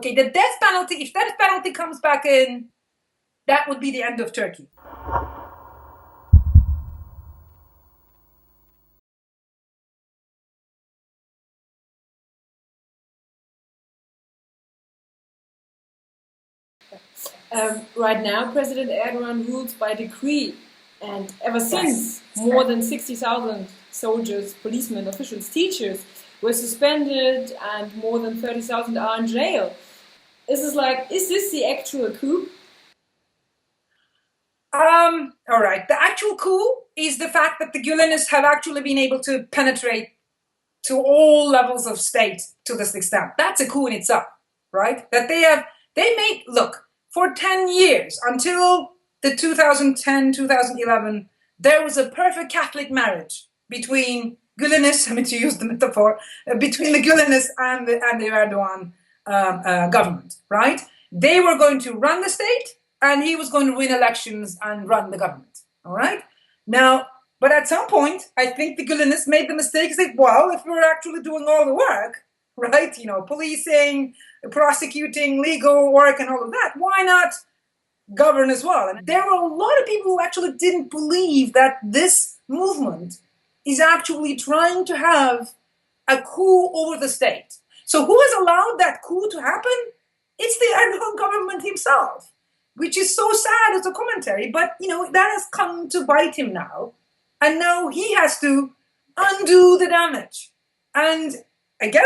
Okay, the death penalty, if death penalty comes back in, that would be the end of Turkey. Right now, President Erdogan rules by decree, and ever since, more than 60,000 soldiers, policemen, officials, teachers were suspended, and more than 30,000 are in jail. Is this the actual coup? All right. The actual coup is the fact that the Gülenists have actually been able to penetrate to all levels of state to this extent. That's a coup in itself, right? That they made, look, for 10 years, until the 2010, 2011, there was a perfect Catholic marriage between Gülenists, I mean, to use the metaphor, between the Gülenists and the Erdogan government, right? They were going to run the state, and he was going to win elections and run the government, all right? Now, but at some point, I think the Gülenists made the mistake, said, well, if we're actually doing all the work, right, policing, prosecuting, legal work and all of that, why not govern as well? And there were a lot of people who actually didn't believe that this movement is actually trying to have a coup over the state. So who has allowed that coup to happen? It's the Erdogan government himself, which is so sad as a commentary, but that has come to bite him now. And now he has to undo the damage. And again,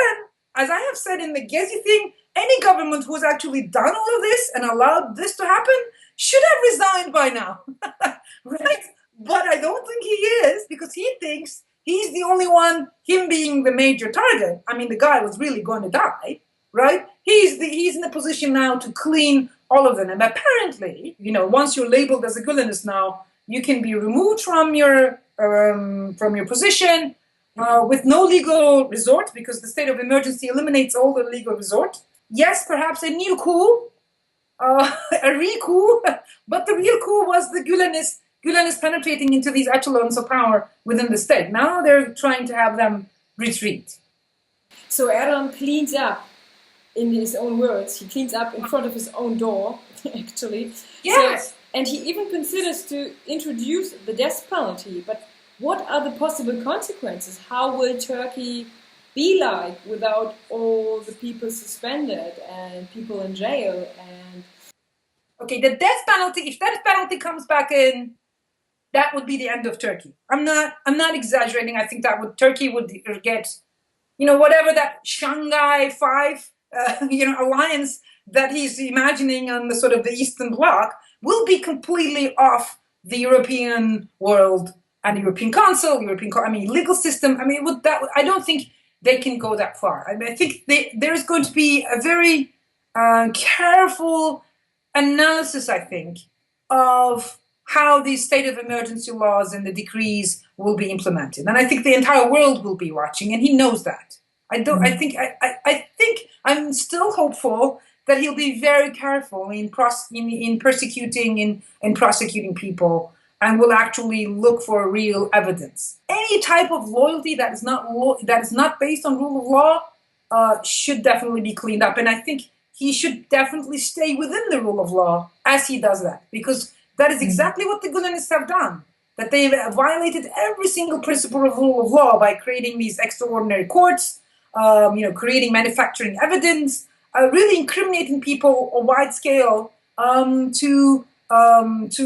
as I have said in the Gezi thing, any government who has actually done all of this and allowed this to happen should have resigned by now, right? But I don't think he is, because he thinks he's the only one, him being the major target. I mean, the guy was really going to die, right? He's in a position now to clean all of them. And apparently, once you're labeled as a Gülenist now, you can be removed from your position with no legal resort, because the state of emergency eliminates all the legal resort. Yes, perhaps a new coup, a re-coup, but the real coup was the Gülenists penetrating into these echelons of power within the state. Now they're trying to have them retreat. So Erdogan cleans up, in his own words, he cleans up in front of his own door, actually. Yes. So, and he even considers to introduce the death penalty. But what are the possible consequences? How will Turkey be like without all the people suspended and people in jail? And okay, the death penalty, if death penalty comes back in, that would be the end of Turkey. I'm not exaggerating. I think that Turkey would get, whatever that Shanghai Five, alliance that he's imagining on the sort of the Eastern Bloc will be completely off the European world and the European Council, legal system. I mean, I don't think they can go that far. I think there's going to be a very careful analysis, I think, of how these state of emergency laws and the decrees will be implemented. And I think the entire world will be watching, and he knows that. I think I'm still hopeful that he'll be very careful in persecuting and prosecuting people, and will actually look for real evidence. Any type of loyalty that is not based on rule of law should definitely be cleaned up. And I think he should definitely stay within the rule of law as he does that, because that is exactly what the Gülenists have done. That they violated every single principle of rule of law by creating these extraordinary courts, creating manufacturing evidence, really incriminating people on a wide scale to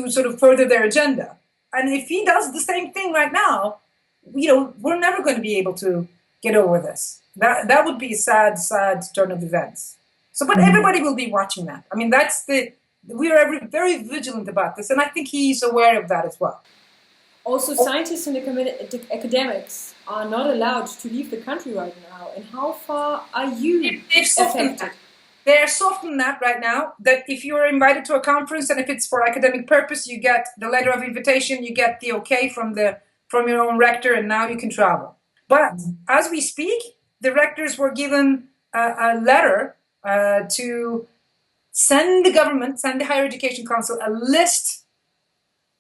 sort of further their agenda. And if he does the same thing right now, we're never going to be able to get over this. That would be a sad turn of events. So, but everybody will be watching that. I mean, we are very vigilant about this, and I think he's aware of that as well. Also, scientists and academics are not allowed to leave the country right now. And how far are you affected? They're softened that right now, that if you're invited to a conference and if it's for academic purpose, you get the letter of invitation, you get the okay from your own rector, and now you can travel. But as we speak, the rectors were given a letter to send the Higher Education Council a list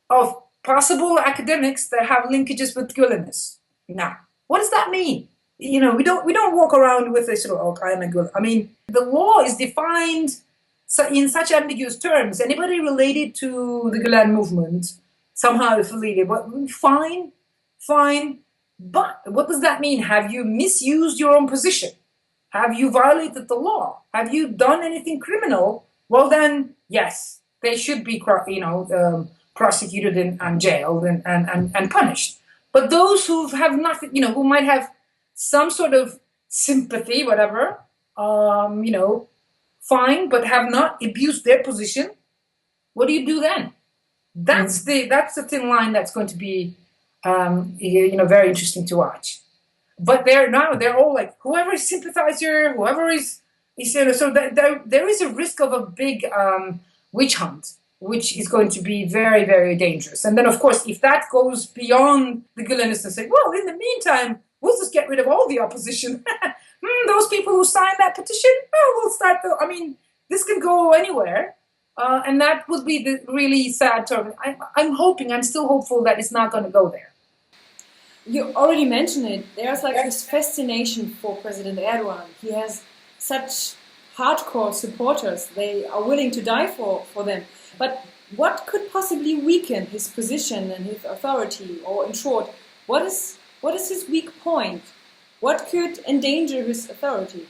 of possible academics that have linkages with Gülenists. Now, what does that mean? we don't walk around with this sort of, oh, I am a Gülen. I mean, the law is defined in such ambiguous terms. Anybody related to the Gülen movement, somehow affiliated, but fine. But what does that mean? Have you misused your own position? Have you violated the law? Have you done anything criminal? Well, then, yes, they should be, prosecuted and jailed and punished. But those who have nothing, who might have some sort of sympathy, whatever, fine, but have not abused their position, what do you do then? That's the thin line that's going to be, very interesting to watch. But they're all like, whoever is sympathizer, whoever is so there is a risk of a big witch hunt, which is going to be very, very dangerous. And then, of course, if that goes beyond the Gülenists and say, well, in the meantime, we'll just get rid of all the opposition. Those people who signed that petition, we'll start this can go anywhere. And that would be the really sad term. I'm still hopeful that it's not going to go there. You already mentioned it. There's this fascination for President Erdogan. He has such hardcore supporters. They are willing to die for them. But what could possibly weaken his position and his authority? Or in short, what is his weak point? What could endanger his authority?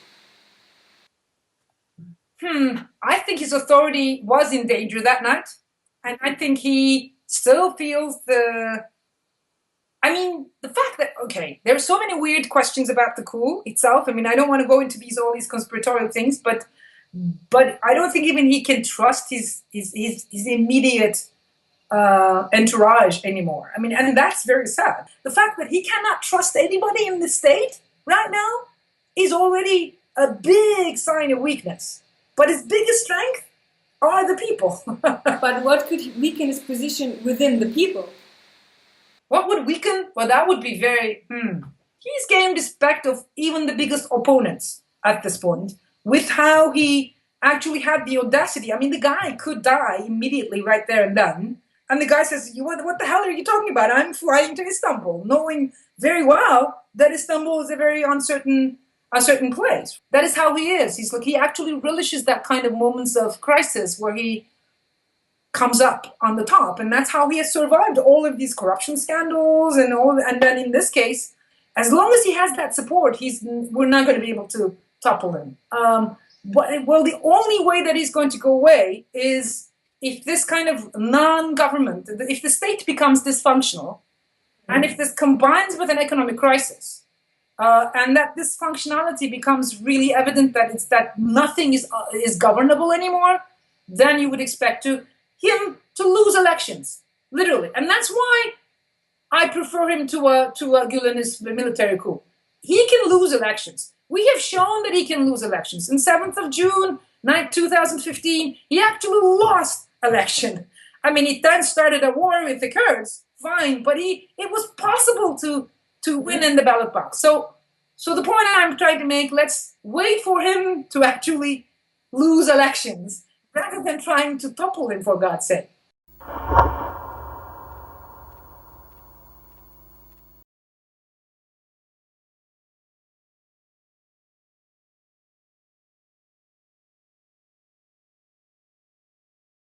I think his authority was in danger that night. And I think he still feels the fact that, there are so many weird questions about the coup itself. I don't want to go into all these conspiratorial things, but I don't think even he can trust his immediate entourage anymore. And that's very sad. The fact that he cannot trust anybody in the state right now is already a big sign of weakness. But his biggest strength are the people. But what could weaken his position within the people? What would weaken? Well, that would be very... He's gained respect of even the biggest opponents at this point, with how he actually had the audacity. The guy could die immediately right there and then. And the guy says, what the hell are you talking about? I'm flying to Istanbul, knowing very well that Istanbul is a very uncertain place. That is how he is. He actually relishes that kind of moments of crisis where he comes up on the top, and that's how he has survived all of these corruption scandals and then in this case, as long as he has that support, we're not going to be able to topple him. The only way that he's going to go away is if this kind of non-government, if the state becomes dysfunctional, and if this combines with an economic crisis, and that dysfunctionality becomes really evident that nothing is governable anymore, then you would expect him to lose elections, literally. And that's why I prefer him to a Gülenist military coup. He can lose elections. We have shown that he can lose elections. On 7th of June, 2015, he actually lost election. It then started a war with the Kurds, fine, but it was possible to win in the ballot box. So the point I'm trying to make, let's wait for him to actually lose elections rather than trying to topple him, for God's sake.